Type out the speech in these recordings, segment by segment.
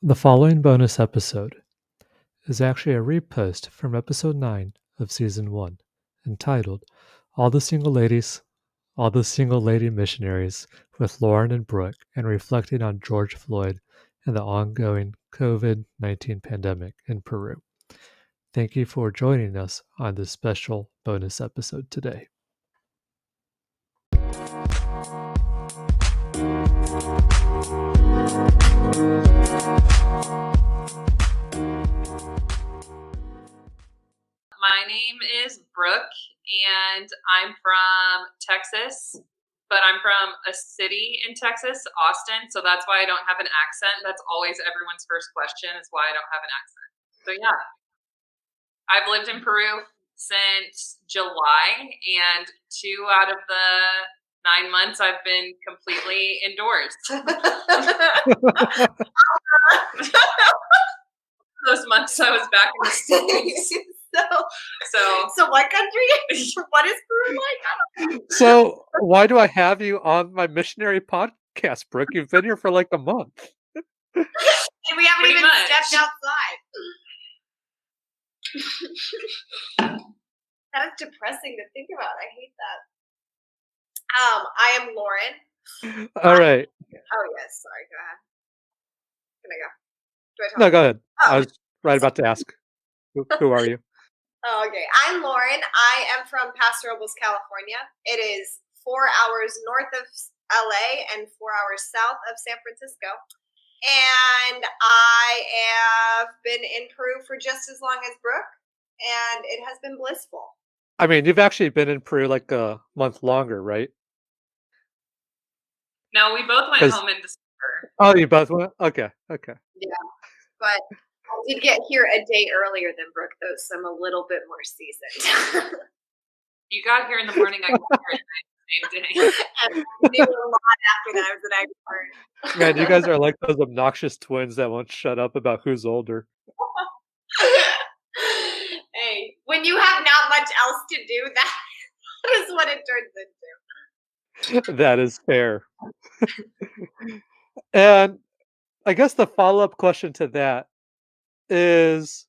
The following bonus episode is actually a repost from episode 9 of season 1, entitled All the Single Ladies, All the Single Lady Missionaries with Lauren and Brooke, and reflecting on George Floyd and the ongoing COVID 19 pandemic in Peru. Thank you for joining us on this special bonus episode today. My name is Brooke, and I'm from Texas, but I'm from a city in Texas, Austin, so that's why I don't have an accent. That's always everyone's first question is why I don't have an accent. So yeah, I've lived in Peru since July, and 2 out of the 9 months I've been completely indoors. Those months I was back in the States. So what country? What is Peru like? I don't know. So, why do I have you on my missionary podcast, Brooke? You've been here for like a month. And we haven't Pretty even much. stepped outside. That is depressing to think about. I hate that. I am Lauren. All right. Oh yes, sorry. Go ahead. Can I go? Do I talk? No, go ahead. Oh. I was right about to ask. Who are you? Oh, okay. I'm Lauren. I am from Paso Robles, California. It is 4 hours north of LA and 4 hours south of San Francisco. And I have been in Peru for just as long as Brooke, and it has been blissful. I mean, you've actually been in Peru like a month longer, right? No, we both went 'Cause- home in December. Oh, you both went? Okay. Yeah, but I did get here a day earlier than Brooke, though, so I'm a little bit more seasoned. You got here in the morning, I got here the same day. And I knew a lot after that. I was an expert. Man, you guys are like those obnoxious twins that won't shut up about who's older. Hey, when you have not much else to do, that is what it turns into. That is fair. And I guess the follow-up question to that is,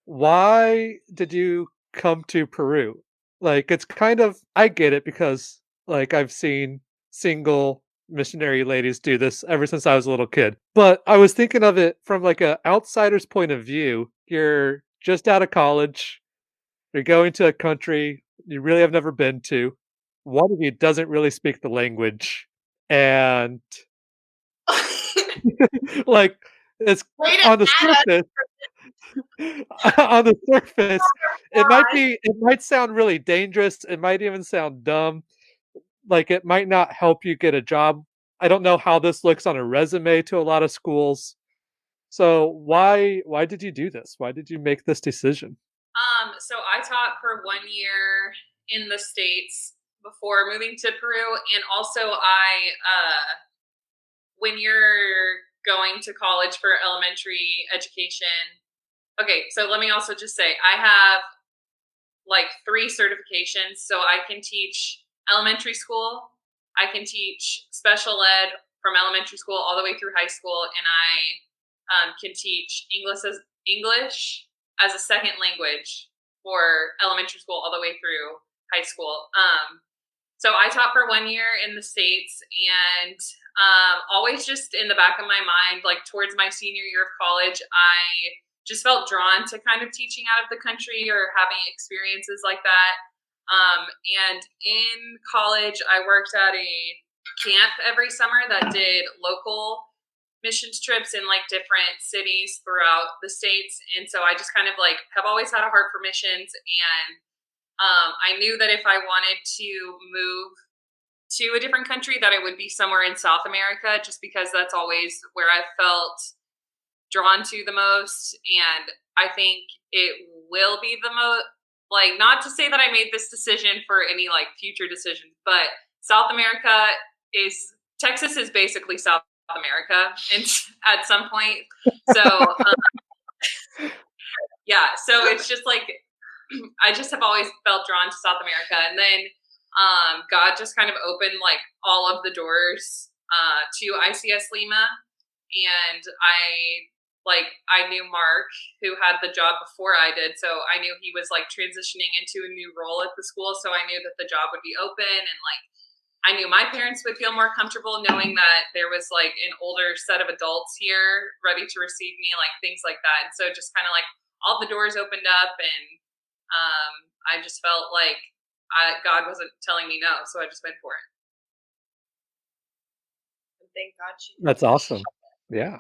why did you come to Peru? Like, it's kind of, I get it because, like, I've seen single missionary ladies do this ever since I was a little kid. But I was thinking of it from like an outsider's point of view. You're just out of college. You're going to a country you really have never been to. One of you doesn't really speak the language, and like it's Way to on the add us. surface. On the surface, it might sound really dangerous. It might even sound dumb. Like it might not help you get a job. I don't know how this looks on a resume to a lot of schools. So why did you do this? Why did you make this decision? So I taught for 1 year in the States before moving to Peru, and also when you're going to college for elementary education. Okay, so let me also just say I have like 3 certifications, so I can teach elementary school, I can teach special ed from elementary school all the way through high school, and I can teach English as a second language for elementary school all the way through high school. So I taught for 1 year in the States, and always just in the back of my mind, like towards my senior year of college, I just felt drawn to kind of teaching out of the country or having experiences like that. And in college, I worked at a camp every summer that did local missions trips in like different cities throughout the States. And so I just kind of like have always had a heart for missions. And I knew that if I wanted to move to a different country, that it would be somewhere in South America, just because that's always where I felt drawn to the most. And I think it will be the most, like, not to say that I made this decision for any like future decisions, but Texas is basically South America and at some point. So yeah, so it's just like I just have always felt drawn to South America, and then God just kind of opened like all of the doors to ICS Lima, and I knew Mark, who had the job before I did, so I knew he was like transitioning into a new role at the school, so I knew that the job would be open, and like I knew my parents would feel more comfortable knowing that there was like an older set of adults here ready to receive me, like things like that. And so just kind of like all the doors opened up, and I just felt like God wasn't telling me no, so I just went for it. Thank God she did. That's awesome. Yeah.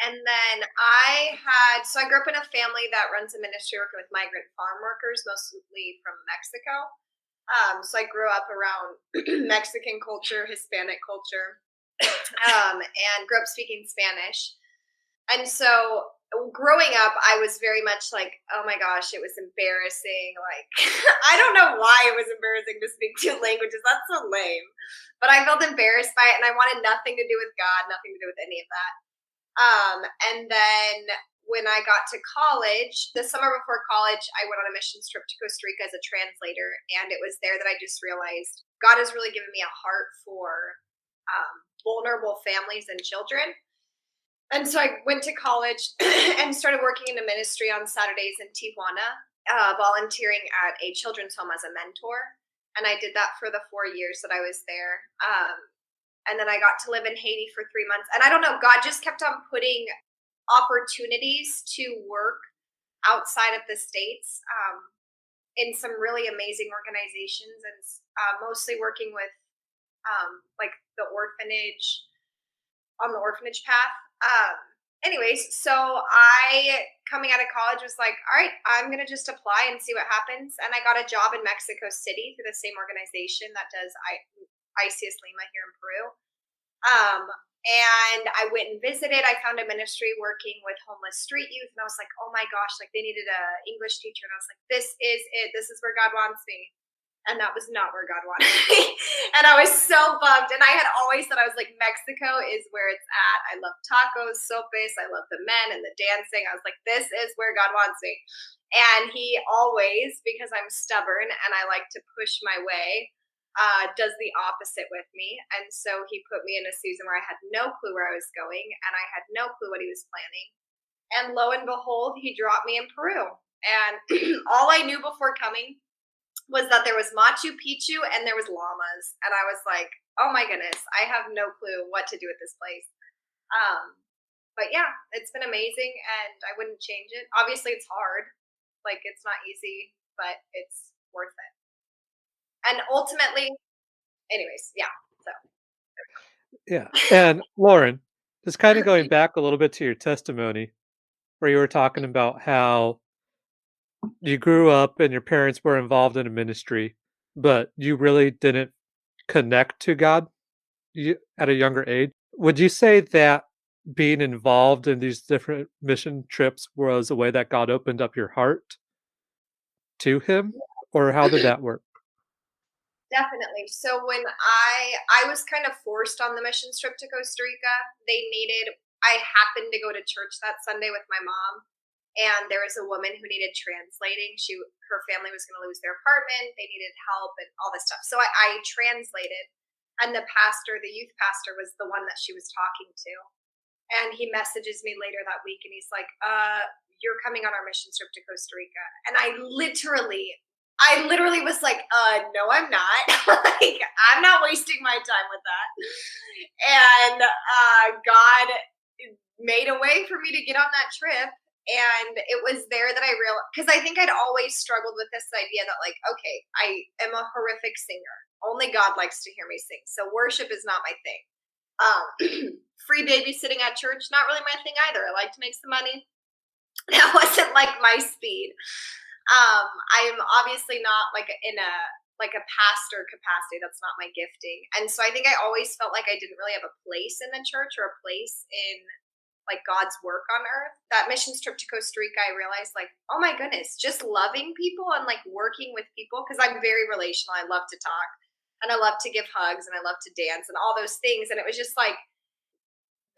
And then I grew up in a family that runs a ministry working with migrant farm workers, mostly from Mexico. So I grew up around Mexican culture, Hispanic culture, and grew up speaking Spanish. And so growing up, I was very much like, oh my gosh, it was embarrassing. Like, I don't know why it was embarrassing to speak two languages. That's so lame. But I felt embarrassed by it, and I wanted nothing to do with God, nothing to do with any of that. And then when I got to college, the summer before college, I went on a missions trip to Costa Rica as a translator. And it was there that I just realized God has really given me a heart for vulnerable families and children. And so I went to college and started working in a ministry on Saturdays in Tijuana, volunteering at a children's home as a mentor. And I did that for the 4 years that I was there. And then I got to live in Haiti for 3 months. And I don't know, God just kept on putting opportunities to work outside of the States in some really amazing organizations, and mostly working with like the orphanage, on the orphanage path. Anyways, so I, coming out of college, was like, all right, I'm going to just apply and see what happens. And I got a job in Mexico City through the same organization that does ICS Lima here in Peru. And I went and visited. I found a ministry working with homeless street youth. And I was like, oh my gosh, like they needed an English teacher. And I was like, this is it. This is where God wants me. And that was not where God wanted me. And I was so bummed. And I had always thought, I was like, Mexico is where it's at. I love tacos, sopes. I love the men and the dancing. I was like, this is where God wants me. And he always, because I'm stubborn and I like to push my way, does the opposite with me. And so he put me in a season where I had no clue where I was going, and I had no clue what he was planning. And lo and behold, he dropped me in Peru. And all I knew before coming was that there was Machu Picchu and there was llamas. And I was like, oh my goodness, I have no clue what to do with this place. But yeah, it's been amazing, and I wouldn't change it. Obviously it's hard. Like, it's not easy, but it's worth it. And ultimately, anyways, yeah. So Yeah. And Lauren, just kind of going back a little bit to your testimony where you were talking about how you grew up and your parents were involved in a ministry, but you really didn't connect to God at a younger age. Would you say that being involved in these different mission trips was a way that God opened up your heart to Him, or how did that work? definitely. So when I was kind of forced on the mission trip to Costa Rica, I happened to go to church that Sunday with my mom, and there was a woman who needed translating. Her family was going to lose their apartment. They needed help and all this stuff. So I translated, and the youth pastor was the one that she was talking to. And he messages me later that week, and he's like, you're coming on our mission trip to Costa Rica. And I literally was like, no, I'm not. Like, I'm not wasting my time with that. And God made a way for me to get on that trip. And it was there that I realized, because I think I'd always struggled with this idea that, like, okay, I am a horrific singer. Only God likes to hear me sing. So worship is not my thing. Free babysitting at church, not really my thing either. I like to make some money. That wasn't like my speed. I am obviously not like in a pastor capacity. That's not my gifting. And so I think I always felt like I didn't really have a place in the church or a place in like God's work on earth. That missions trip to Costa Rica, I realized, like, oh my goodness, just loving people and like working with people, because I'm very relational. I love to talk, and I love to give hugs, and I love to dance and all those things. And it was just like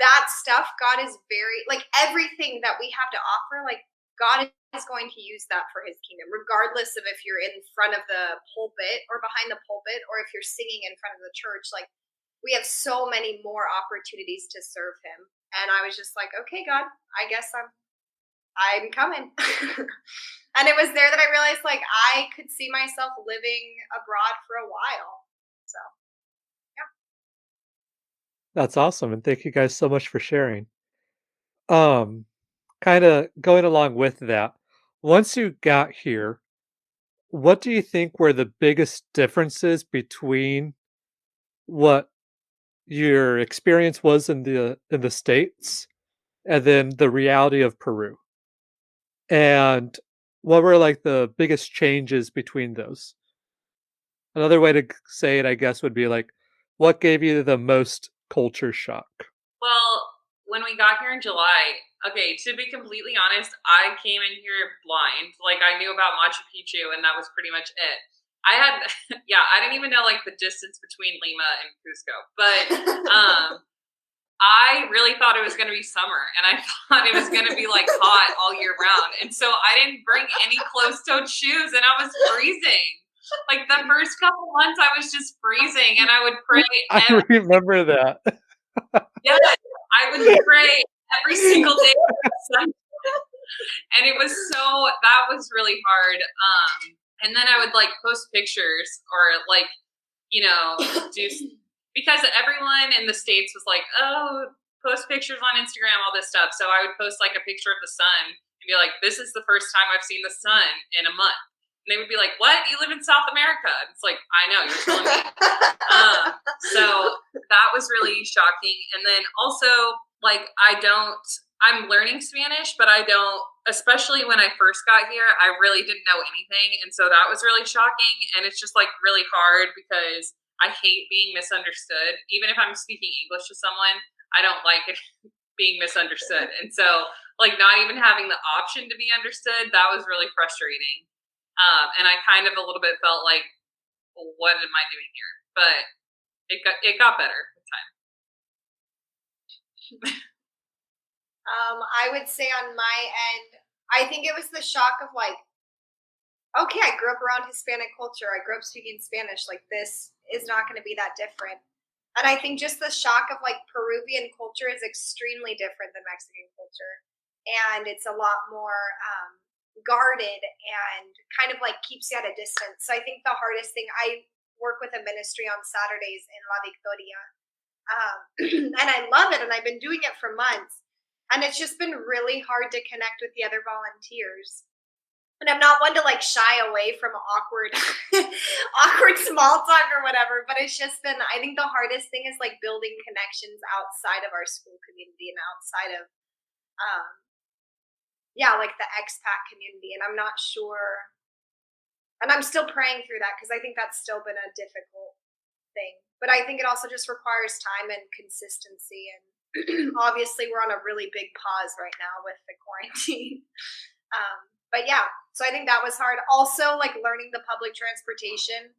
that stuff. God is very, like, everything that we have to offer, like, God is going to use that for his kingdom, regardless of if you're in front of the pulpit or behind the pulpit, or if you're singing in front of the church. Like, we have so many more opportunities to serve him. And I was just like, okay, God, I guess I'm coming. And it was there that I realized like I could see myself living abroad for a while. So yeah. That's awesome, and thank you guys so much for sharing. Um, Kinda going along with that, once you got here, what do you think were the biggest differences between what your experience was in the States and then the reality of Peru? And what were, like, the biggest changes between those? Another way to say it, I guess, would be, like, what gave you the most culture shock? Well, when we got here in July, okay, to be completely honest, I came in here blind. Like I knew about Machu Picchu and that was pretty much it. I had yeah, I didn't even know like the distance between Lima and Cusco. But I really thought it was going to be summer and I thought it was going to be like hot all year round. And so I didn't bring any closed-toed shoes and I was freezing. Like the first couple months I was just freezing and I would pray I remember that. yes, I would pray every single day for the sun. And it was that was really hard. And then I would like post pictures or like, do because everyone in the States was like, oh, post pictures on Instagram, all this stuff. So I would post like a picture of the sun and be like, this is the first time I've seen the sun in a month. And they would be like, what? You live in South America? It's like, I know, you're telling me. So that was really shocking. And then also, like, I'm learning Spanish, but I don't, especially when I first got here, I really didn't know anything. And so that was really shocking. And it's just like really hard because I hate being misunderstood. Even if I'm speaking English to someone, I don't like it being misunderstood. And so, like, not even having the option to be understood, that was really frustrating. And I kind of a little bit felt like, well, what am I doing here? But it got better with time. I would say on my end, I think it was the shock of like, okay, I grew up around Hispanic culture. I grew up speaking Spanish. Like this is not going to be that different. And I think just the shock of like Peruvian culture is extremely different than Mexican culture. And it's a lot more guarded and kind of like keeps you at a distance. So I think the hardest thing, I work with a ministry on Saturdays in La Victoria. And I love it. And I've been doing it for months. And it's just been really hard to connect with the other volunteers. And I'm not one to like shy away from awkward awkward small talk or whatever, but it's just been, I think the hardest thing is like building connections outside of our school community and outside of like the expat community. And I'm not sure, and I'm still praying through that because I think that's still been a difficult thing. But I think it also just requires time and consistency. And obviously we're on a really big pause right now with the quarantine. But yeah, so I think that was hard. Also, like learning the public transportation.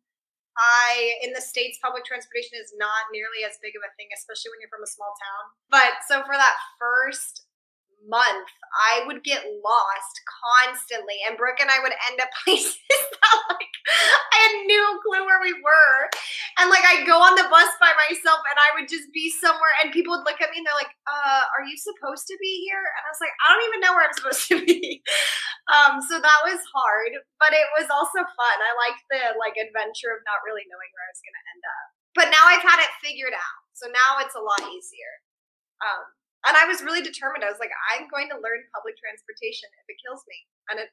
In the States, public transportation is not nearly as big of a thing, especially when you're from a small town. But so for that first month, I would get lost constantly, and Brooke and I would end up places that like I had no clue where we were, and like I'd go on the bus by myself, and I would just be somewhere, and people would look at me and they're like, "Are you supposed to be here?" And I was like, "I don't even know where I'm supposed to be." So that was hard, but it was also fun. I liked the like adventure of not really knowing where I was going to end up. But now I've had it figured out, so now it's a lot easier. And I was really determined. I was like, I'm going to learn public transportation if it kills me. And it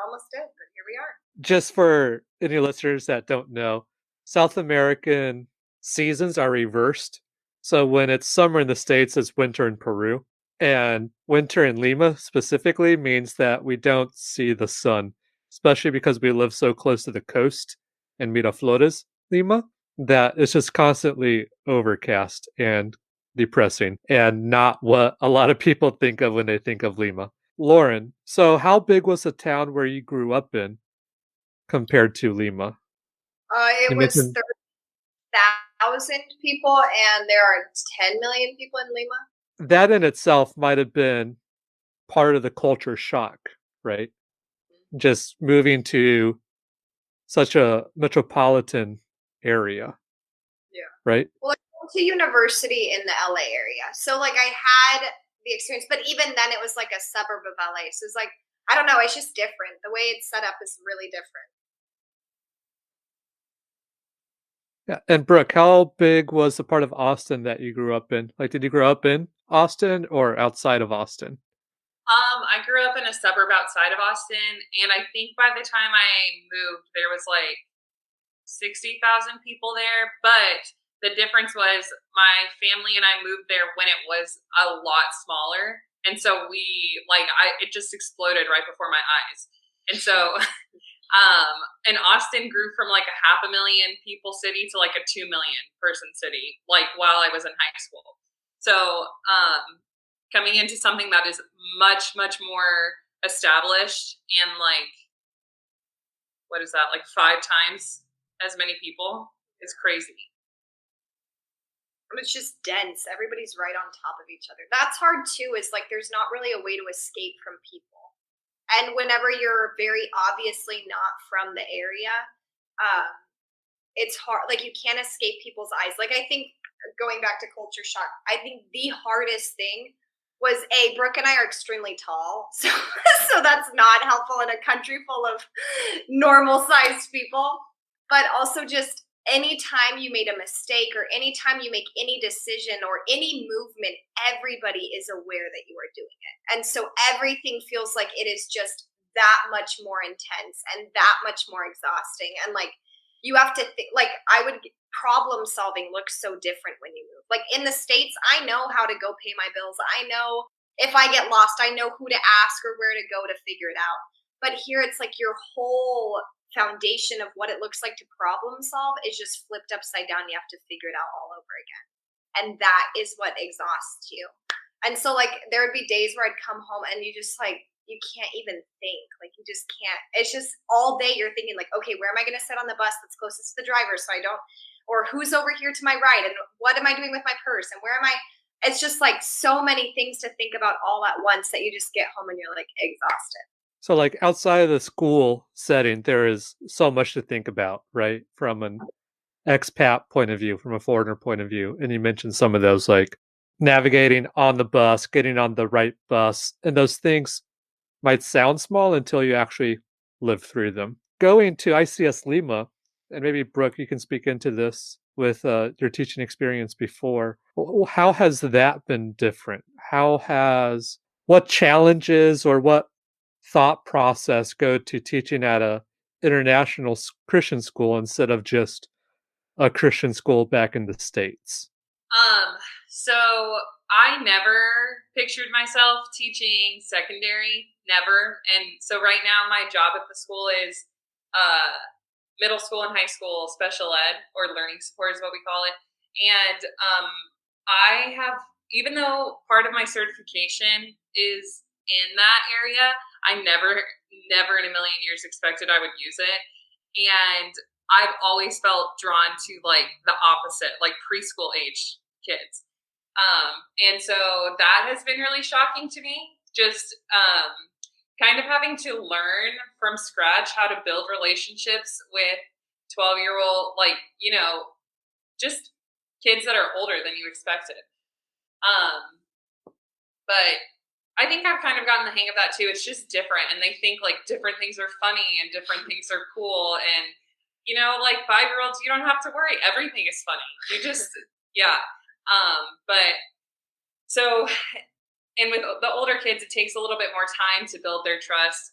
almost did, but here we are. Just for any listeners that don't know, South American seasons are reversed. So when it's summer in the States, it's winter in Peru. And winter in Lima specifically means that we don't see the sun, especially because we live so close to the coast in Miraflores, Lima, that it's just constantly overcast and depressing and not what a lot of people think of when they think of Lima. Lauren, so how big was the town where you grew up in compared to Lima? It You was mentioned 30,000 people, and there are 10 million people in Lima. that in itself might have been part of the culture shock, right? Just moving to such a metropolitan area. Yeah. Right? Well, to university in the LA area. So like I had the experience, but even then it was like a suburb of LA. So it's like, I don't know, it's just different. The way it's set up is really different. Yeah. And Brooke, how big was the part of Austin that you grew up in? Like, did you grow up in Austin or outside of Austin? I grew up in a suburb outside of Austin, and I think by the time I moved, there was like 60,000 people there. But the difference was my family and I moved there when it was a lot smaller. And so it just exploded right before my eyes. And so, and Austin grew from like a 500,000 people city to like a 2 million person city, like while I was in high school. So, coming into something that is much, much more established and like, what is that, like 5 times as many people is crazy. It's just dense. Everybody's right on top of each other. That's hard too, is like there's not really a way to escape from people. And whenever you're very obviously not from the area, it's hard. Like you can't escape people's eyes. Like I think going back to culture shock, I think the hardest thing was Brooke and I are extremely tall. So, so that's not helpful in a country full of normal sized people. But also just anytime you made a mistake or anytime you make any decision or any movement, everybody is aware that you are doing it. And so everything feels like it is just that much more intense and that much more exhausting. And like, you have to think, like, problem solving looks so different when you move. Like in the States, I know how to go pay my bills. I know if I get lost, I know who to ask or where to go to figure it out. But here it's like your whole foundation of what it looks like to problem solve is just flipped upside down. You have to figure it out all over again. And that is what exhausts you. And so like there would be days where I'd come home and you just like, you can't even think. Like you just can't. It's just all day you're thinking like, okay, where am I going to sit on the bus that's closest to the driver so I don't, or who's over here to my right and what am I doing with my purse and where am I? It's just like so many things to think about all at once that you just get home and you're like exhausted. So, like, outside of the school setting, there is so much to think about, right? From an expat point of view, from a foreigner point of view. And you mentioned some of those, like navigating on the bus, getting on the right bus. And those things might sound small until you actually live through them. Going to ICS Lima, and maybe Brooke, you can speak into this with your teaching experience before. How has that been different? What challenges or what thought process go to teaching at a international Christian school instead of just a Christian school back in the States? So I never pictured myself teaching secondary, never. And so right now my job at the school is middle school and high school special ed, or learning support is what we call it. And I have, even though part of my certification is in that area, I never in a million years expected I would use it. And I've always felt drawn to like the opposite, like preschool age kids. And so that has been really shocking to me. Just kind of having to learn from scratch how to build relationships with 12-year-old, like, you know, just kids that are older than you expected. But I think I've kind of gotten the hang of that too. It's just different. And they think like different things are funny and different things are cool. And, you know, like 5-year-olds, you don't have to worry. Everything is funny. You just, yeah. But so, and with the older kids, it takes a little bit more time to build their trust.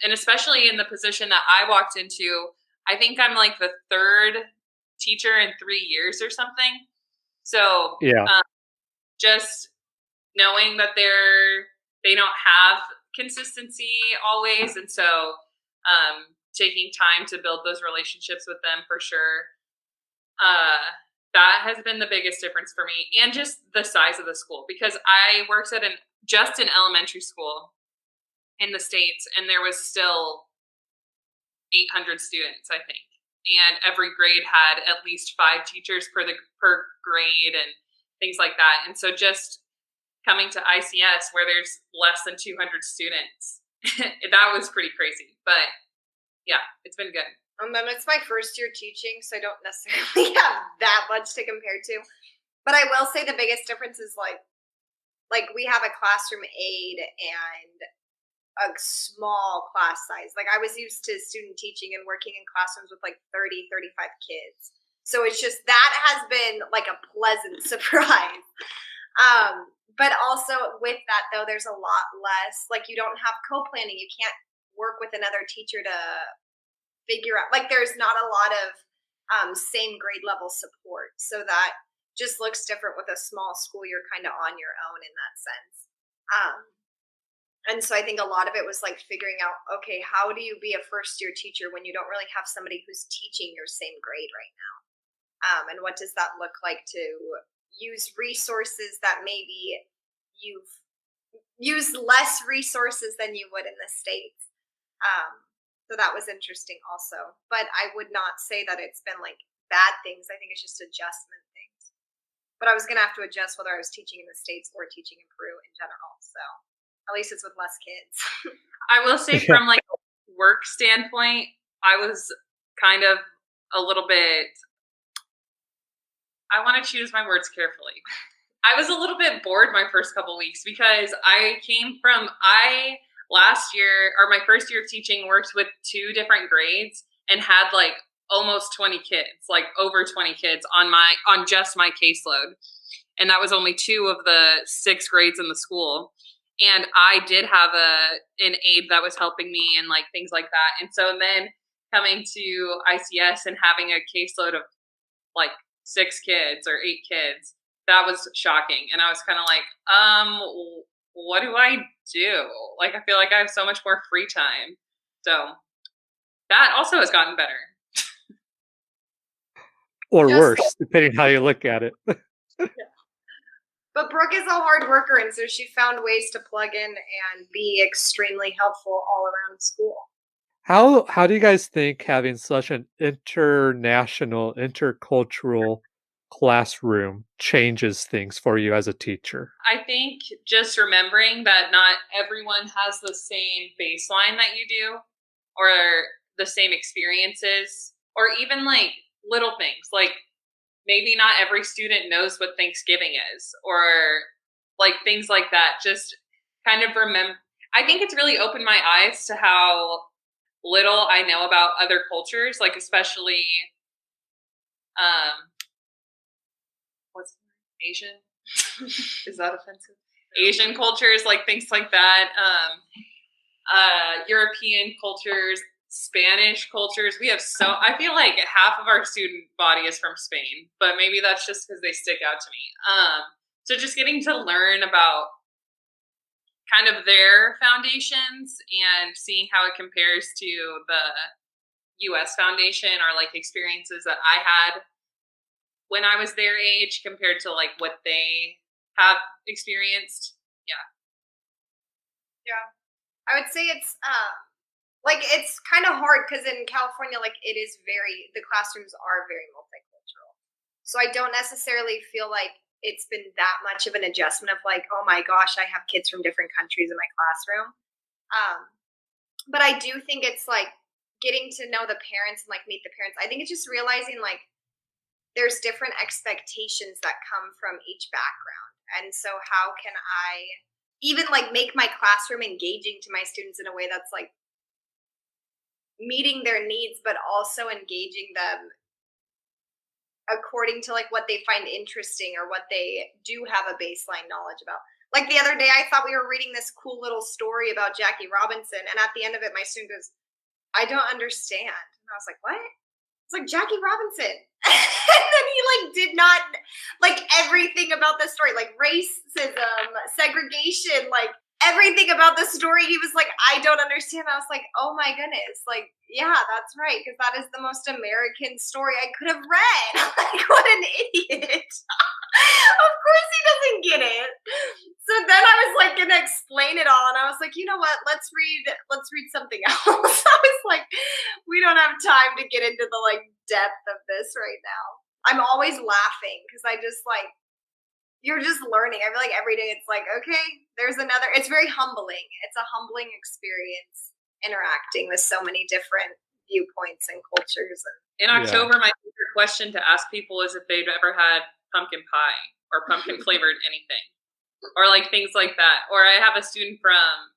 And especially in the position that I walked into, I think I'm like the 3rd teacher in 3 years or something. So yeah, just knowing that they don't have consistency always. And so taking time to build those relationships with them for sure. That has been the biggest difference for me, and just the size of the school, because I worked at just an elementary school in the States, and there was still 800 students, I think. And every grade had at least 5 teachers per grade and things like that. And so just coming to ICS where there's less than 200 students, that was pretty crazy. But yeah, it's been good. It's my first year teaching, so I don't necessarily have that much to compare to. But I will say the biggest difference is like we have a classroom aide and a small class size. Like I was used to student teaching and working in classrooms with like 30, 35 kids. So it's just that has been like a pleasant surprise. But also with that though, there's a lot less, like you don't have co-planning. You can't work with another teacher to figure out, like there's not a lot of same grade level support. So that just looks different with a small school. You're kind of on your own in that sense. And so I think a lot of it was like figuring out, okay, how do you be a first year teacher when you don't really have somebody who's teaching your same grade right now? And what does that look like to use resources that maybe you've used less resources than you would in the States? So that was interesting also. But I would not say that it's been like bad things. I think it's just adjustment things. But I was going to have to adjust whether I was teaching in the States or teaching in Peru in general. So at least it's with less kids. I will say from like a work standpoint, I was kind of a little bit, I want to choose my words carefully. I was a little bit bored my first couple weeks because last year, or my first year of teaching, worked with 2 different grades and had like almost 20 kids, like over 20 kids on just my caseload. And that was only 2 of the 6 grades in the school. And I did have an aide that was helping me and like things like that. And so then coming to ICS and having a caseload of like 6 kids or 8 kids, that was shocking. And I was kind of like, what do I do? Like, I feel like I have so much more free time. So that also has gotten better. Or worse, depending how you look at it. Yeah. But Brooke is a hard worker, and so she found ways to plug in and be extremely helpful all around school. How do you guys think having such an international, intercultural classroom changes things for you as a teacher? I think just remembering that not everyone has the same baseline that you do, or the same experiences, or even like little things like maybe not every student knows what Thanksgiving is, or like things like that. Just kind of remember, I think it's really opened my eyes to how little I know about other cultures, like especially what's Asian? Is that offensive? Asian cultures, like things like that. European cultures, Spanish cultures. I feel like half of our student body is from Spain, but maybe that's just because they stick out to me. So just getting to learn about kind of their foundations and seeing how it compares to the US foundation, or like experiences that I had when I was their age compared to like what they have experienced. Yeah. I would say it's like it's kind of hard because in California, like the classrooms are very multicultural. So I don't necessarily feel like it's been that much of an adjustment of like, oh my gosh, I have kids from different countries in my classroom. But I do think it's like getting to know the parents and like meet the parents. I think it's just realizing like there's different expectations that come from each background. And so how can I even like make my classroom engaging to my students in a way that's like meeting their needs, but also engaging them according to like what they find interesting or what they do have a baseline knowledge about. Like the other day, I thought we were reading this cool little story about Jackie Robinson, and at the end of it, my student goes, "I don't understand." And I was like, "What?" It's like Jackie Robinson. And then he like did not like everything about the story, like racism, segregation, like everything about the story. He was like, "I don't understand." I was like, "Oh my goodness. Like, yeah, that's right. Because that is the most American story I could have read." Like, what an idiot. Of course he doesn't get it. So then I was like gonna explain it all, and I was like, you know what? Let's read something else. I was like, we don't have time to get into the like depth of this right now. I'm always laughing because I just like, you're just learning. I feel like every day it's like, okay, there's another. It's very humbling. It's a humbling experience interacting with so many different viewpoints and cultures. In October, my favorite question to ask people is if they've ever had pumpkin pie or pumpkin flavored anything, or like things like that. Or I have a student from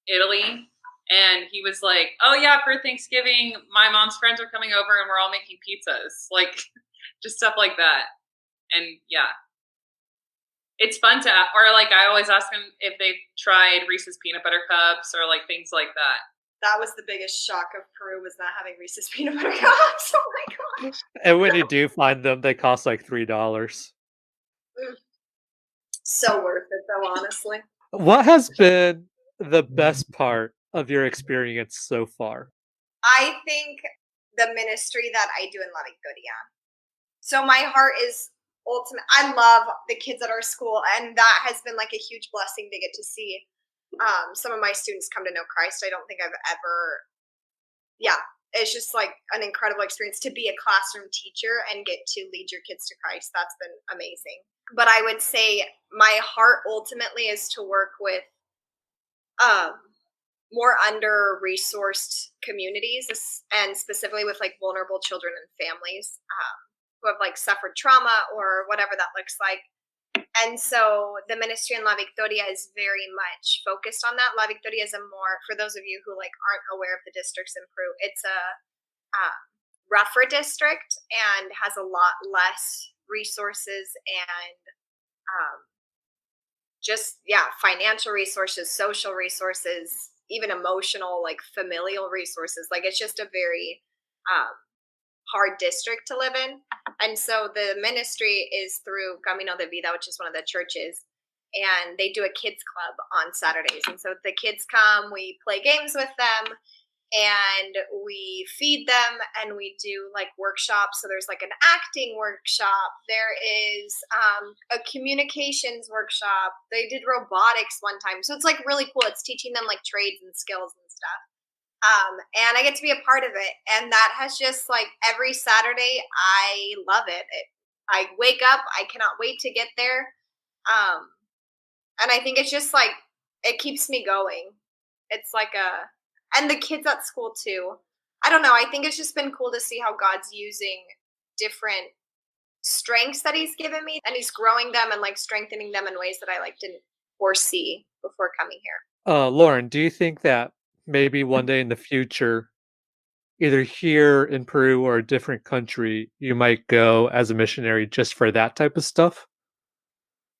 Italy, and he was like, "Oh yeah, for Thanksgiving, my mom's friends are coming over, and we're all making pizzas." Like, just stuff like that. And yeah, it's fun to, or like I always ask them if they've tried Reese's peanut butter cups or like things like that. That was the biggest shock of Peru, was not having Reese's peanut butter cups. Oh my gosh. And when you do find them, they cost like $3. So worth it though, honestly. What has been the best part of your experience so far? I think the ministry that I do in La Victoria. So my heart is ultimate. I love the kids at our school, and that has been like a huge blessing to get to see some of my students come to know Christ. I don't think I've ever, yeah, it's just like an incredible experience to be a classroom teacher and get to lead your kids to Christ. That's been amazing. But I would say my heart ultimately is to work with more under-resourced communities, and specifically with like vulnerable children and families who have like suffered trauma or whatever that looks like. And so the ministry in La Victoria is very much focused on that. La Victoria is a more, for those of you who like aren't aware of the districts in Peru, it's a rougher district and has a lot less resources and just, yeah, financial resources, social resources, even emotional, like familial resources. Like it's just a very hard district to live in. And so the ministry is through Camino de Vida, which is one of the churches, and they do a kids club on Saturdays. And so the kids come, we play games with them, and we feed them, and we do like workshops. So there's like an acting workshop, there is a communications workshop, they did robotics one time. So it's like really cool. It's teaching them like trades and skills and stuff. And I get to be a part of it. And that has just like every Saturday, I love it. I wake up, I cannot wait to get there. And I think it's just like, it keeps me going. It's like and the kids at school too. I don't know. I think it's just been cool to see how God's using different strengths that he's given me, and he's growing them and like strengthening them in ways that I like didn't foresee before coming here. Lauren, do you think that maybe one day in the future, either here in Peru or a different country, you might go as a missionary just for that type of stuff?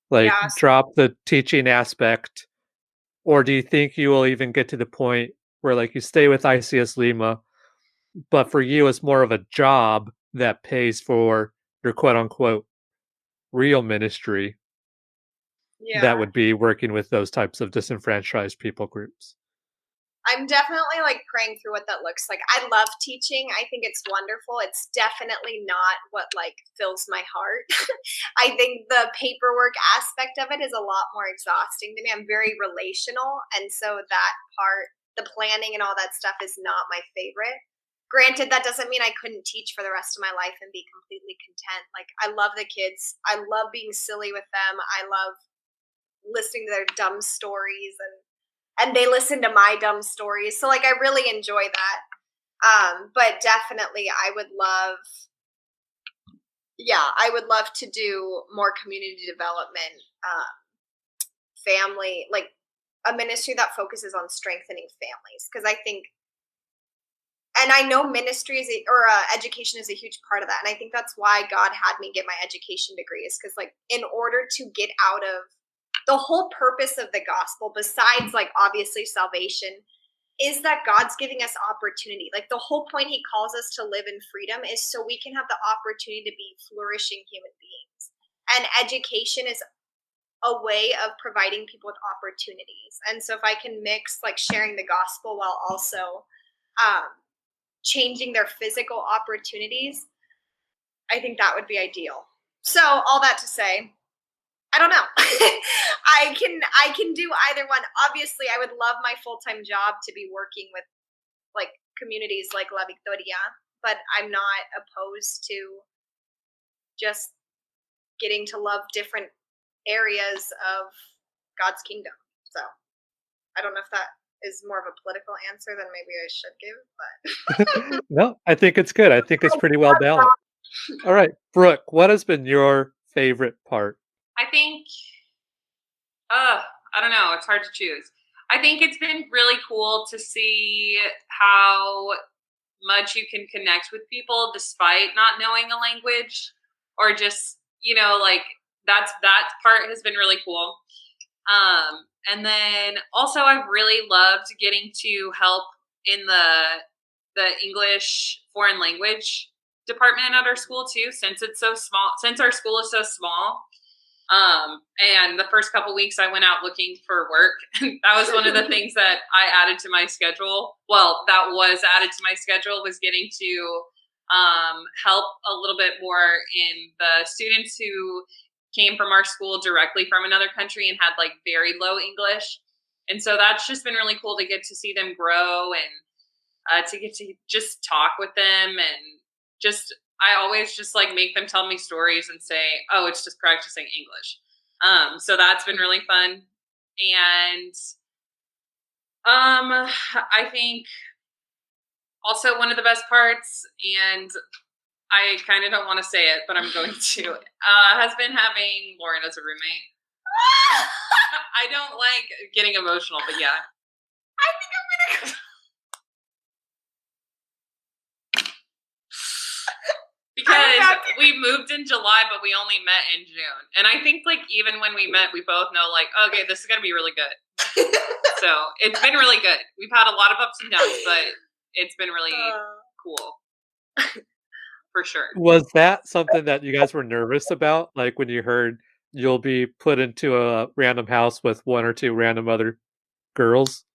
Like Yeah. drop the teaching aspect? Or do you think you will even get to the point where like you stay with ICS Lima, but for you it's more of a job that pays for your quote unquote real ministry that Yeah. would be working with those types of disenfranchised people groups? I'm definitely like praying through what that looks like. I love teaching. I think it's wonderful. It's definitely not what like fills my heart. I think the paperwork aspect of it is a lot more exhausting to me. I'm very relational, and so that part, the planning and all that stuff, is not my favorite. Granted, that doesn't mean I couldn't teach for the rest of my life and be completely content. Like I love the kids. I love being silly with them. I love listening to their dumb stories, and they listen to my dumb stories. So like I really enjoy that. But definitely I would love to do more community development, family, like a ministry that focuses on strengthening families. Because I think, and I know ministry or education is a huge part of that. And I think that's why God had me get my education degree, is because like in order to get out of the whole purpose of the gospel, besides like obviously salvation, is that God's giving us opportunity. Like the whole point he calls us to live in freedom is so we can have the opportunity to be flourishing human beings. And education is a way of providing people with opportunities. And so if I can mix like sharing the gospel while also changing their physical opportunities, I think that would be ideal. So all that to say, I don't know. I can do either one. Obviously, I would love my full-time job to be working with like communities like La Victoria, but I'm not opposed to just getting to love different areas of God's kingdom. So I don't know if that is more of a political answer than maybe I should give, but No, I think it's good. I think it's pretty well balanced. All right, Brooke, what has been your favorite part? I think, I don't know. It's hard to choose. I think it's been really cool to see how much you can connect with people despite not knowing a language, or just, like that part has been really cool. And then also I've really loved getting to help in the English foreign language department at our school too, since it's so small, since our school is so small. And the first couple weeks I went out looking for work. That was one of the things that I added to my schedule. Well, that was added to my schedule, was getting to help a little bit more in the students who came from our school directly from another country and had like very low English. And so that's just been really cool to get to see them grow, and to get to just talk with them, and just, I always just like make them tell me stories and say, oh, it's just practicing English. So that's been really fun. And I think also one of the best parts, and I kind of don't want to say it, but I'm going to, has been having Lauren as a roommate. I don't like getting emotional, but yeah. I think I'm gonna. Because we moved in July, but we only met in June. And I think, like, even when we met, we both know, like, okay, this is going to be really good. So it's been really good. We've had a lot of ups and downs, but it's been really cool. For sure. Was that something that you guys were nervous about? Like when you heard you'll be put into a random house with one or two random other girls?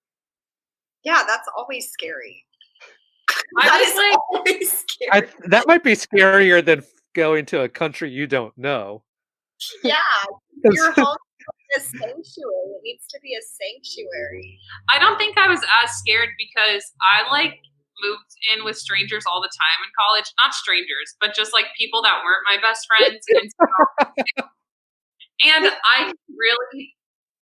Yeah, that's always scary. I was like, always scary. That might be scarier than going to a country you don't know. Yeah, your home is a sanctuary. It needs to be a sanctuary. I don't think I was as scared because I like moved in with strangers all the time in college. Not strangers, but just like people that weren't my best friends. And I really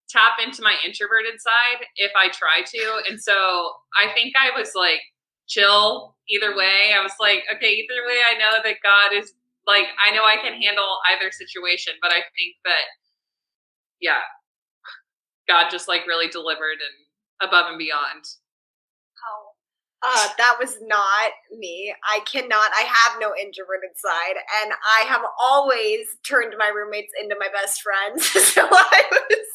tap into my introverted side if I try to. And so I think I was like chill either way. I was like, okay, either way, I know that God is like, I know I can handle either situation, but I think that, yeah, God just like really delivered and above and beyond. That was not me. I have no introverted side, and I have always turned my roommates into my best friends. So I was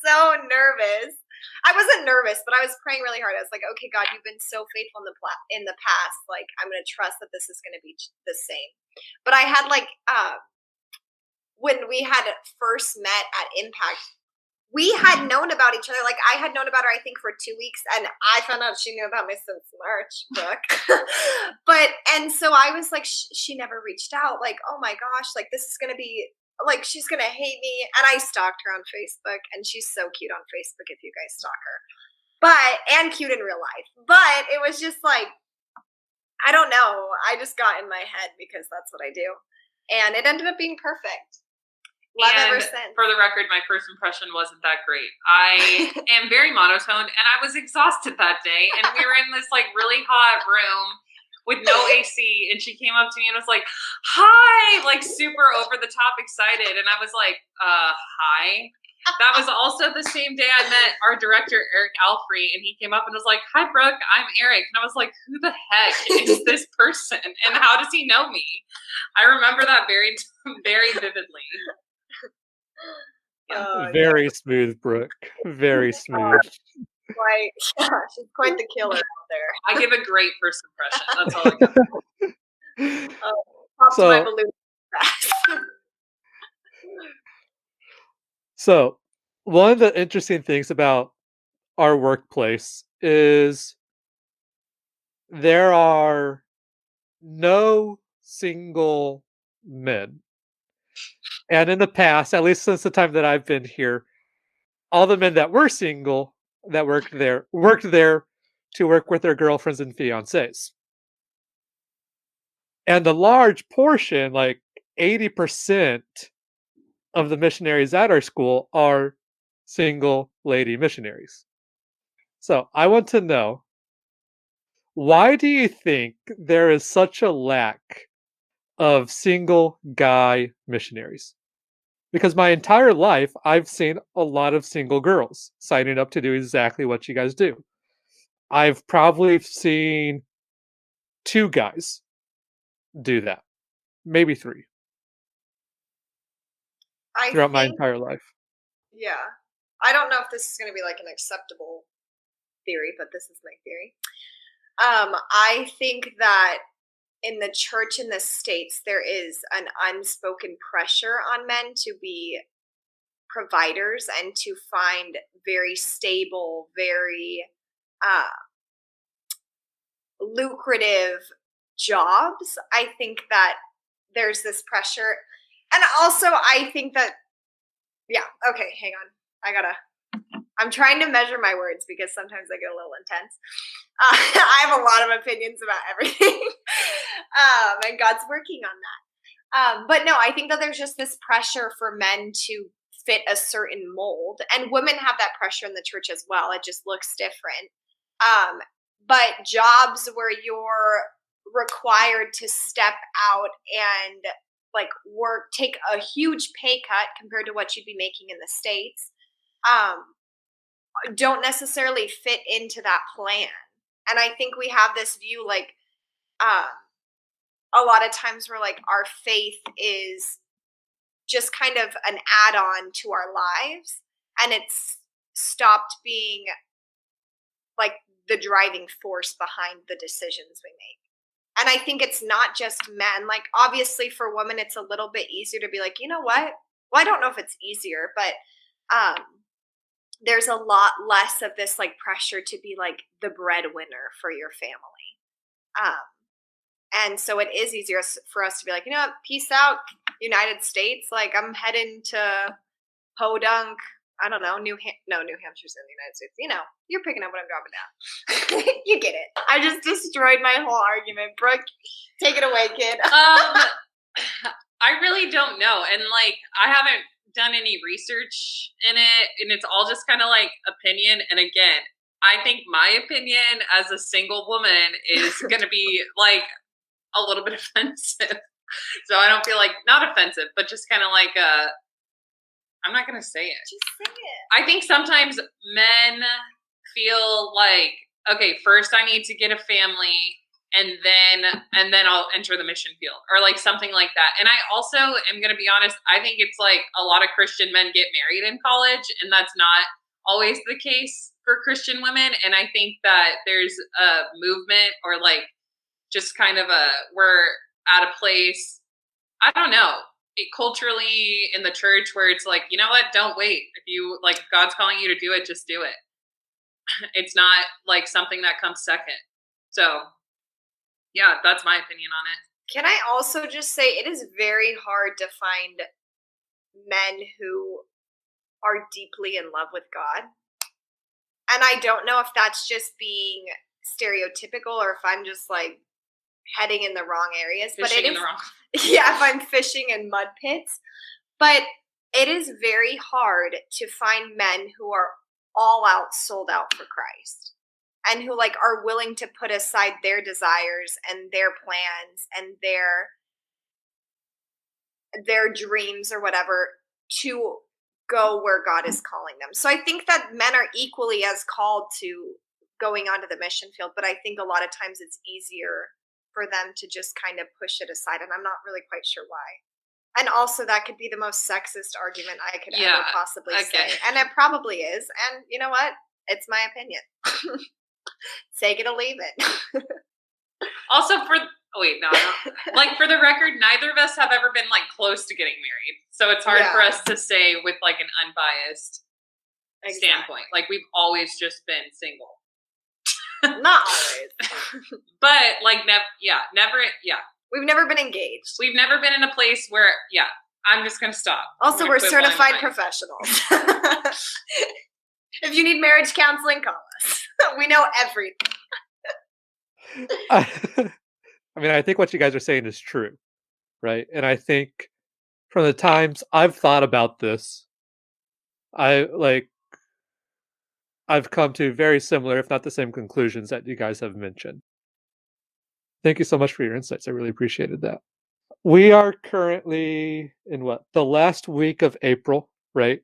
so nervous. I wasn't nervous, but I was praying really hard. I was like, okay, God, you've been so faithful in the past. Like, I'm going to trust that this is going to be the same. But I had like, when we had first met at Impact, we had known about each other. Like, I had known about her, I think, for 2 weeks, and I found out she knew about me since March, Brooke. And so I was like, she never reached out. Like, oh my gosh, like, this is going to be, like, she's going to hate me. And I stalked her on Facebook, and she's so cute on Facebook if you guys stalk her. And cute in real life. But it was just like, I don't know. I just got in my head because that's what I do. And it ended up being perfect. Love ever since. For the record, my first impression wasn't that great. I am very monotoned, and I was exhausted that day. And we were in this like really hot room with no AC, and she came up to me and was like, "Hi!" Like super over the top excited, and I was like, "Hi." That was also the same day I met our director, Eric Alfrey, and he came up and was like, "Hi, Brooke, I'm Eric." And I was like, who the heck is this person? And how does he know me? I remember that very, very vividly. Yeah. Very smooth, Brooke. Very smooth. She's quite the killer out there. I give a great first impression. That's all I got. So, my balloon. So, one of the interesting things about our workplace is there are no single men. And in the past, at least since the time that I've been here, all the men that were single that worked there to work with their girlfriends and fiancés. And a large portion, like 80% of the missionaries at our school are single lady missionaries. So I want to know, why do you think there is such a lack of single guy missionaries. Because my entire life, I've seen a lot of single girls signing up to do exactly what you guys do. I've probably seen 2 guys do that, maybe 3, I throughout my think, entire life. yeah. I don't know if this is going to be like an acceptable theory, but this is my theory. I think that in the church in the States, there is an unspoken pressure on men to be providers and to find very stable, very uh, lucrative jobs. I think that there's this pressure. And also, I think that, yeah, okay, hang on. I'm trying to measure my words because sometimes I get a little intense. I have a lot of opinions about everything, and God's working on that. But no, I think that there's just this pressure for men to fit a certain mold, and women have that pressure in the church as well. It just looks different. But jobs where you're required to step out and like take a huge pay cut compared to what you'd be making in the States, don't necessarily fit into that plan. And I think we have this view like a lot of times where like our faith is just kind of an add-on to our lives, and it's stopped being like the driving force behind the decisions we make. And I think it's not just men. Like obviously for women it's a little bit easier to be like, you know what? Well, I don't know if it's easier, but there's a lot less of this like pressure to be like the breadwinner for your family. And so it is easier for us to be like, you know what, peace out, United States. Like I'm heading to Podunk. I don't know, New Hampshire's in the United States. You know, you're picking up what I'm dropping down. You get it. I just destroyed my whole argument. Brooke, take it away, kid. I really don't know. And like, I haven't done any research in it, and it's all just kind of like opinion. And again, I think my opinion as a single woman is going to be like a little bit offensive. So I don't feel like, not offensive, but just kind of like I'm not going to say it. Just say it. I think sometimes men feel like, okay, first I need to get a family, and then I'll enter the mission field, or like something like that. And I also am going to be honest, I think it's like a lot of Christian men get married in college, and that's not always the case for Christian women. And I think that there's a movement, or like just kind of we're at a place, I don't know, culturally in the church where it's like, you know what, don't wait. If you like, God's calling you to do it, just do it. It's not like something that comes second. So yeah, that's my opinion on it. Can I also just say it is very hard to find men who are deeply in love with God. And I don't know if that's just being stereotypical or if I'm just like heading in the wrong areas. Fishing in the wrong. Yeah, if I'm fishing in mud pits. But it is very hard to find men who are all out, sold out for Christ, and who like are willing to put aside their desires and their plans and their dreams or whatever to go where God is calling them. So I think that men are equally as called to going onto the mission field, but I think a lot of times it's easier for them to just kind of push it aside, and I'm not really quite sure why. And also that could be the most sexist argument I could ever possibly say. And it probably is. And you know what? It's my opinion. Take it or leave it. Also like for the record, neither of us have ever been like close to getting married. So it's hard for us to say with like an unbiased standpoint. Like we've always just been single. Not always. But like never. We've never been engaged. We've never been in a place where, I'm just going to stop. Also, we're certified professionals. If you need marriage counseling, call us. We know everything. I mean, I think what you guys are saying is true, right? And I think from the times I've thought about this, I've come to very similar, if not the same conclusions that you guys have mentioned. Thank you so much for your insights. I really appreciated that. we are currently in what? The last week of April, right?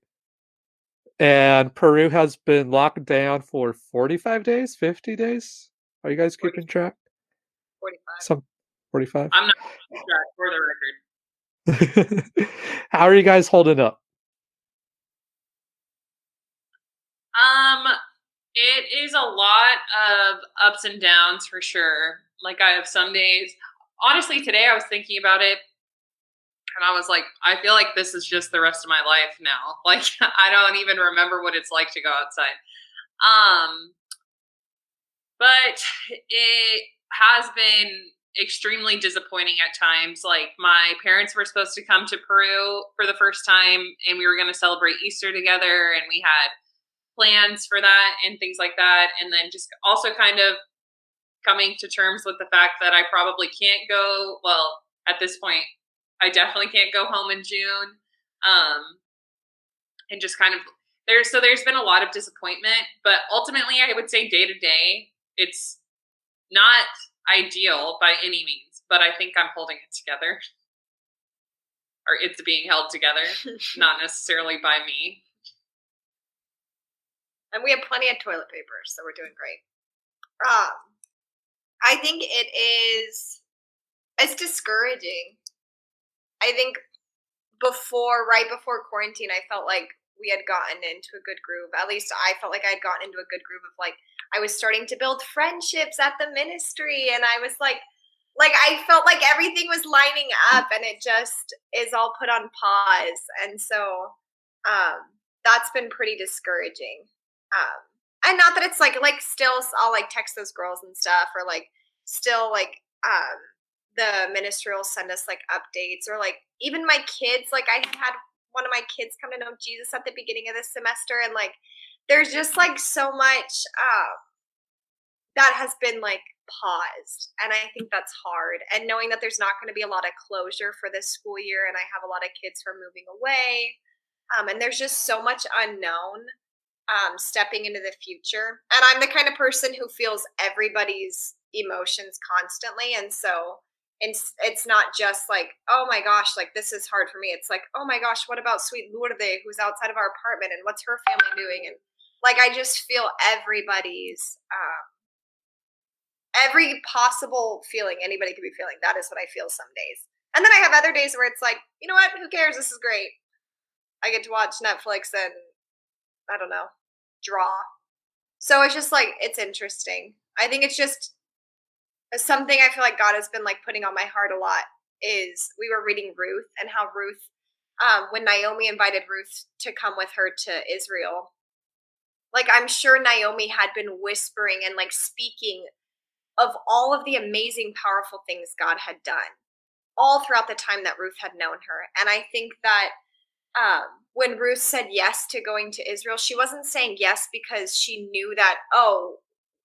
And Peru has been locked down for 45 days, 50 days. Are you guys 40, keeping track? 45. Some 45. I'm not keeping track for the record. How are you guys holding up? It is a lot of ups and downs for sure. Like I have some days. Honestly, today I was thinking about it and I was like, I feel like this is just the rest of my life now. Like I don't even remember what it's like to go outside. Um, but it has been extremely disappointing at times. Like my parents were supposed to come to Peru for the first time and we were going to celebrate Easter together and we had plans for that and things like that. And then just also kind of coming to terms with the fact that I probably can't go. Well, at this point, I definitely can't go home in June. And just kind of there's been a lot of disappointment, but ultimately I would say day to day, it's not ideal by any means, but I think I'm holding it together. Or it's being held together, not necessarily by me. And we have plenty of toilet paper, so we're doing great. I think it's discouraging. I think right before quarantine, I felt like we had gotten into a good groove. At least I felt like I had gotten into a good groove of like, I was starting to build friendships at the ministry. And I was like I felt like everything was lining up and it just is all put on pause. And so, that's been pretty discouraging. And not that it's like still I'll like text those girls and stuff or like still like the ministry will send us like updates or like even my kids, like I had one of my kids come to know Jesus at the beginning of this semester and like there's just like so much that has been like paused and I think that's hard and knowing that there's not going to be a lot of closure for this school year and I have a lot of kids who are moving away and there's just so much unknown stepping into the future. And I'm the kind of person who feels everybody's emotions constantly. And so it's not just like, oh my gosh, like this is hard for me. It's like, oh my gosh, what about sweet Lourdes who's outside of our apartment and what's her family doing? And like, I just feel everybody's, every possible feeling anybody could be feeling. That is what I feel some days. And then I have other days where it's like, you know what? Who cares? This is great. I get to watch Netflix and I don't know, draw. So it's just like, it's interesting. I think it's just something I feel like God has been like putting on my heart a lot is we were reading Ruth and how Ruth, when Naomi invited Ruth to come with her to Israel, like I'm sure Naomi had been whispering and like speaking of all of the amazing, powerful things God had done all throughout the time that Ruth had known her. And I think that when Ruth said yes to going to Israel, she wasn't saying yes because she knew that, oh,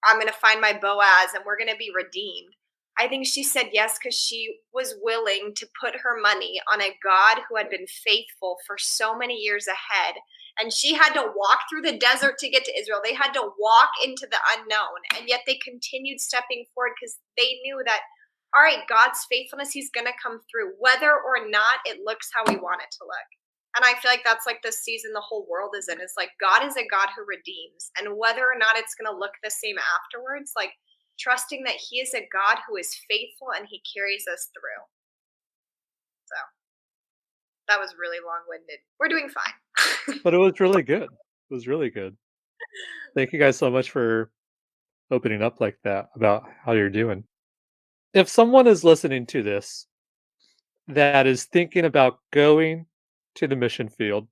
I'm going to find my Boaz and we're going to be redeemed. I think she said yes because she was willing to put her money on a God who had been faithful for so many years ahead. And she had to walk through the desert to get to Israel. They had to walk into the unknown. And yet they continued stepping forward because they knew that, all right, God's faithfulness, he's going to come through, whether or not it looks how we want it to look. And I feel like that's like the season the whole world is in. It's like God is a God who redeems. And whether or not it's going to look the same afterwards, like trusting that he is a God who is faithful and he carries us through. So that was really long-winded. We're doing fine. But it was really good. It was really good. Thank you guys so much for opening up like that about how you're doing. If someone is listening to this that is thinking about going to the mission field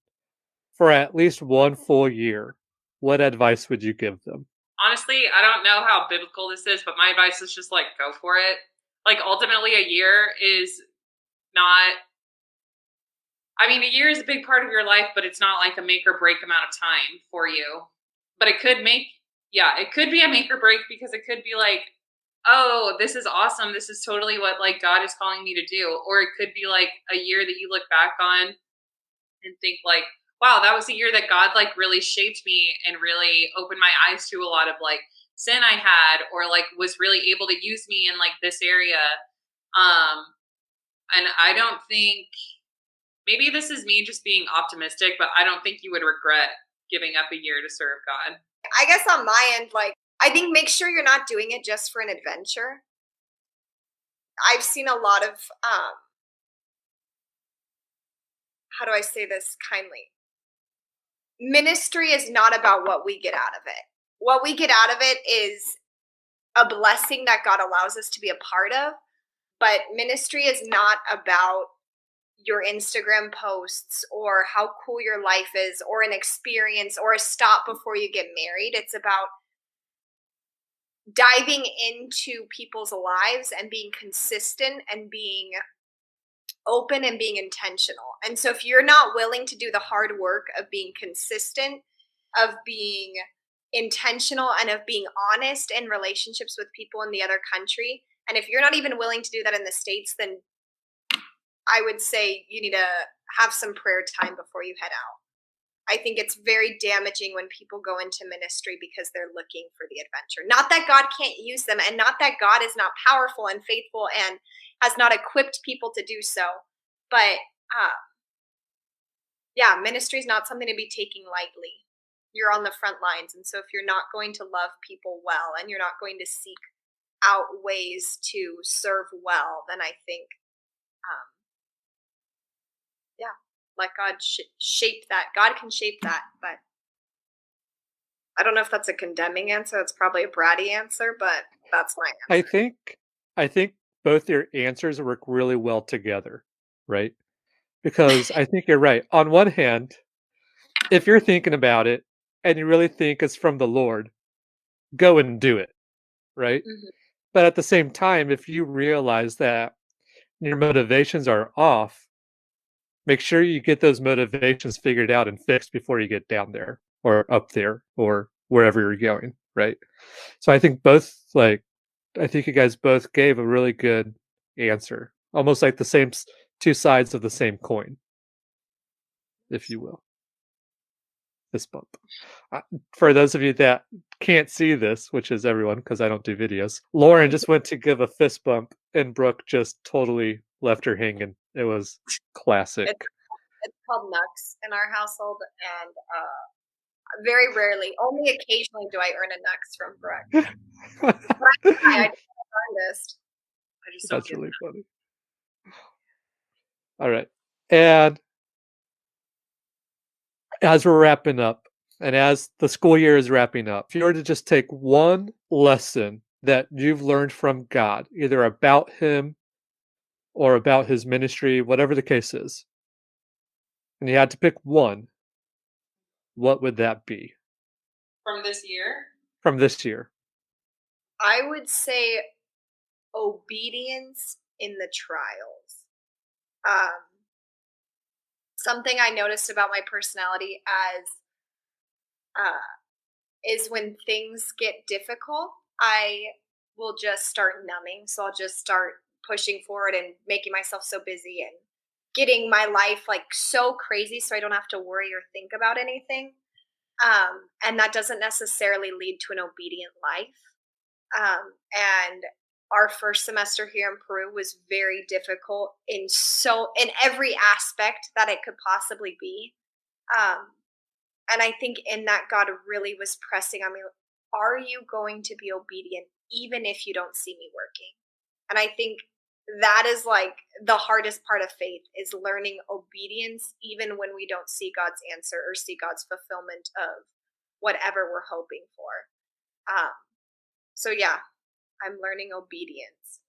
for at least one full year, what advice would you give them? Honestly, I don't know how biblical this is, but my advice is just like go for it. Like ultimately a year is not, I mean, a year is a big part of your life, but it's not like a make or break amount of time for you. But it could it could be a make or break because it could be like, oh, this is awesome. This is totally what like God is calling me to do. Or it could be like a year that you look back on and think like, wow, that was a year that God like really shaped me and really opened my eyes to a lot of like sin I had or like was really able to use me in like this area. And I don't think, maybe this is me just being optimistic, but I don't think you would regret giving up a year to serve God. I guess on my end, like, I think make sure you're not doing it just for an adventure. I've seen a lot of, how do I say this kindly? Ministry is not about what we get out of it. What we get out of it is a blessing that God allows us to be a part of. But ministry is not about your Instagram posts or how cool your life is or an experience or a stop before you get married. It's about diving into people's lives and being consistent and being open and being intentional. And so if you're not willing to do the hard work of being consistent, of being intentional, and of being honest in relationships with people in the other country, and if you're not even willing to do that in the States, then I would say you need to have some prayer time before you head out. I think it's very damaging when people go into ministry because they're looking for the adventure. Not that God can't use them, and not that God is not powerful and faithful and has not equipped people to do so. But yeah, ministry is not something to be taking lightly. You're on the front lines. And so if you're not going to love people well and you're not going to seek out ways to serve well, then I think, yeah, let God shape that. God can shape that, but I don't know if that's a condemning answer. It's probably a bratty answer, but that's my answer. I think both your answers work really well together, right? Because I think you're right. On one hand, if you're thinking about it and you really think it's from the Lord, go and do it, right? Mhm. But at the same time, if you realize that your motivations are off, make sure you get those motivations figured out and fixed before you get down there or up there or wherever you're going, right? So I think I think you guys both gave a really good answer, almost like the same two sides of the same coin, if you will. Fist bump. For those of you that can't see this, which is everyone because I don't do videos, Lauren just went to give a fist bump and Brooke just totally left her hanging. It was classic. It's called Nux in our household, and very rarely, only occasionally do I earn a Nux from Brooke. But I just artist. I just don't That's get really funny. All right. And as we're wrapping up, and as the school year is wrapping up, if you were to just take one lesson that you've learned from God, either about Him or about His ministry, whatever the case is, and you had to pick one, what would that be from this year. from this year? I would say obedience in the trials. Something I noticed about my personality as is when things get difficult, I will just start numbing. So I'll just start pushing forward and making myself so busy and getting my life like so crazy so I don't have to worry or think about anything. And that doesn't necessarily lead to an obedient life. And our first semester here in Peru was very difficult in every aspect that it could possibly be. And I think in that God really was pressing on me, are you going to be obedient even if you don't see me working? And I think that is like the hardest part of faith is learning obedience even when we don't see God's answer or see God's fulfillment of whatever we're hoping for. So yeah, I'm learning obedience.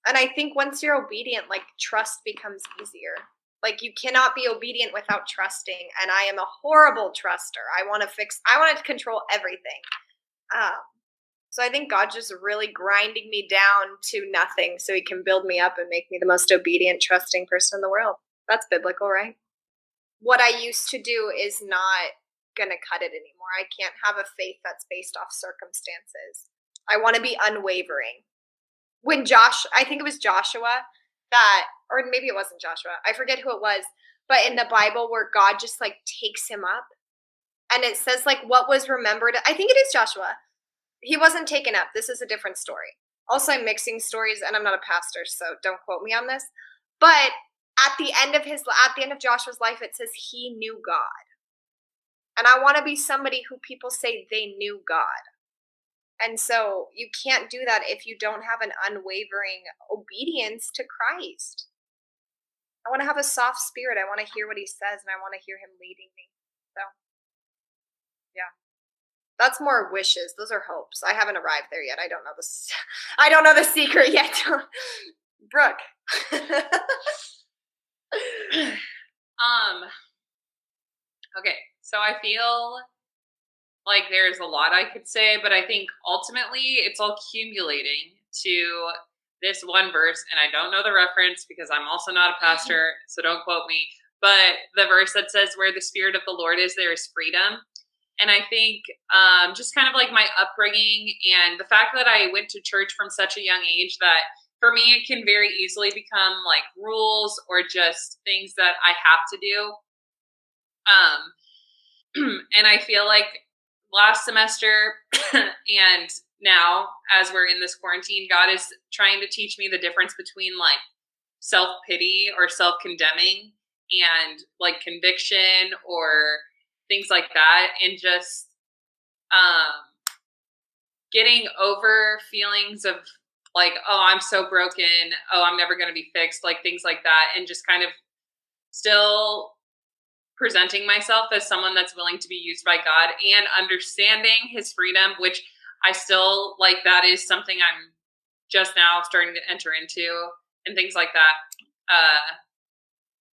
And I think once you're obedient, like trust becomes easier. Like you cannot be obedient without trusting. And I am a horrible truster. I want to control everything. So I think God's just really grinding me down to nothing so He can build me up and make me the most obedient, trusting person in the world. That's biblical, right? What I used to do is not going to cut it anymore. I can't have a faith that's based off circumstances. I want to be unwavering. I think it was Joshua or maybe it wasn't Joshua. I forget who it was, but in the Bible where God just like takes him up and it says like what was remembered. I think it is Joshua. He wasn't taken up. This is a different story. Also, I'm mixing stories and I'm not a pastor, so don't quote me on this. But at the end of Joshua's life, it says he knew God. And I want to be somebody who people say they knew God. And so you can't do that if you don't have an unwavering obedience to Christ. I want to have a soft spirit. I want to hear what he says, and I want to hear him leading me. So, yeah. That's more wishes. Those are hopes. I haven't arrived there yet. I don't know I don't know the secret yet. Brooke. Okay. So I feel like there's a lot I could say, but I think ultimately it's all accumulating to this one verse, and I don't know the reference because I'm also not a pastor, so don't quote me, but the verse that says, where the Spirit of the Lord is, there is freedom. And I think just kind of like my upbringing and the fact that I went to church from such a young age, that for me, it can very easily become like rules or just things that I have to do. And I feel like last semester and now, as we're in this quarantine, God is trying to teach me the difference between like self-pity or self-condemning and like conviction or things like that, and just getting over feelings of like, oh, I'm so broken, oh, I'm never going to be fixed, like things like that, and just kind of still presenting myself as someone that's willing to be used by God and understanding his freedom, which I still like, that is something I'm just now starting to enter into and things like that.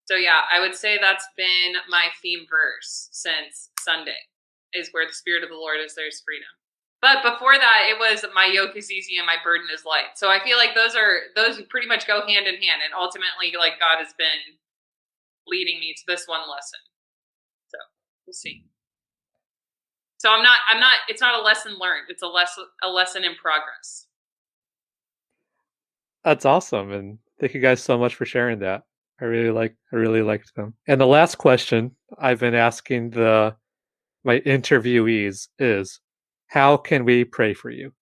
So yeah, I would say that's been my theme verse since Sunday, is where the Spirit of the Lord is, there's freedom. But before that, it was my yoke is easy and my burden is light. So I feel like those pretty much go hand in hand, and ultimately like God has been leading me to this one lesson. So we'll see. So I'm not, it's not a lesson learned. It's a lesson in progress. That's awesome. And thank you guys so much for sharing that. I really liked them. And the last question I've been asking my interviewees is, how can we pray for you?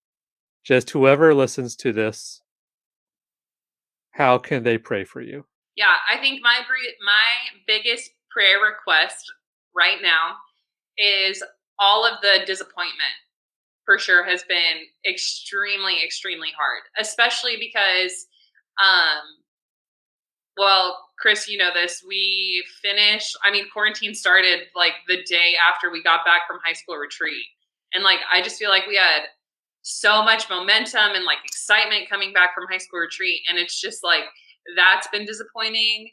Just whoever listens to this, how can they pray for you? Yeah, I think my biggest prayer request right now is all of the disappointment, for sure, has been extremely, extremely hard, especially because, well, Chris, you know this, quarantine started like the day after we got back from high school retreat. And like, I just feel like we had so much momentum and like excitement coming back from high school retreat. And it's just like, that's been disappointing.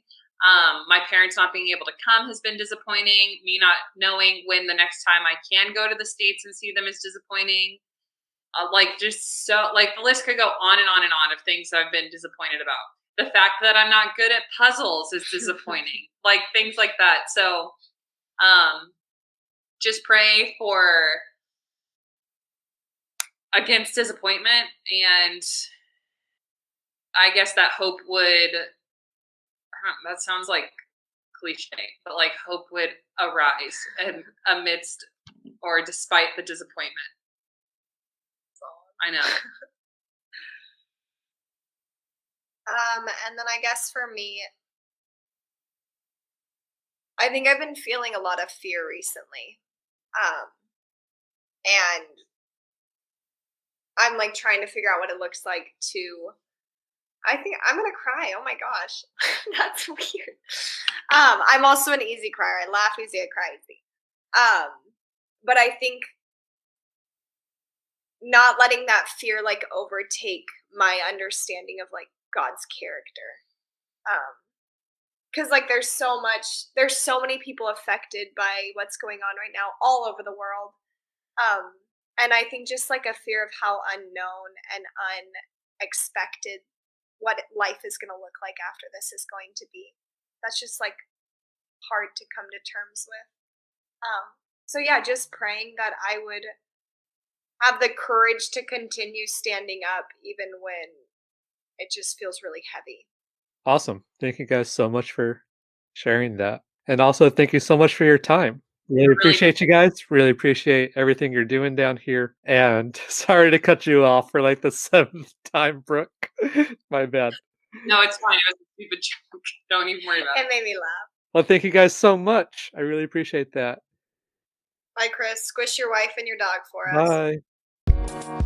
My parents not being able to come has been disappointing. Me not knowing when the next time I can go to the States and see them is disappointing. Just so, like, the list could go on and on and on of things I've been disappointed about. The fact that I'm not good at puzzles is disappointing. Like, things like that. So, just pray against disappointment, and I guess that hope would, that sounds like cliche, but like hope would arise amidst or despite the disappointment. I know. And then I guess for me, I think I've been feeling a lot of fear recently. And I'm like trying to figure out what it looks like I think I'm gonna cry. Oh my gosh. That's weird. I'm also an easy crier. I laugh easy, I cry easy. But I think not letting that fear like overtake my understanding of like God's character. Because like there's so many people affected by what's going on right now all over the world. And I think just like a fear of how unknown and unexpected what life is going to look like after this is going to be. That's just like hard to come to terms with. So yeah, just praying that I would have the courage to continue standing up even when it just feels really heavy. Awesome. Thank you guys so much for sharing that. And also thank you so much for your time. Really appreciate you guys. Really appreciate everything you're doing down here. And sorry to cut you off for like the 7th time, Brooke. My bad. No, it's fine. It was a stupid joke. Don't even worry about It it. made me laugh. Well, thank you guys so much. I really appreciate that. Bye, Chris. Squish your wife and your dog for us. Bye.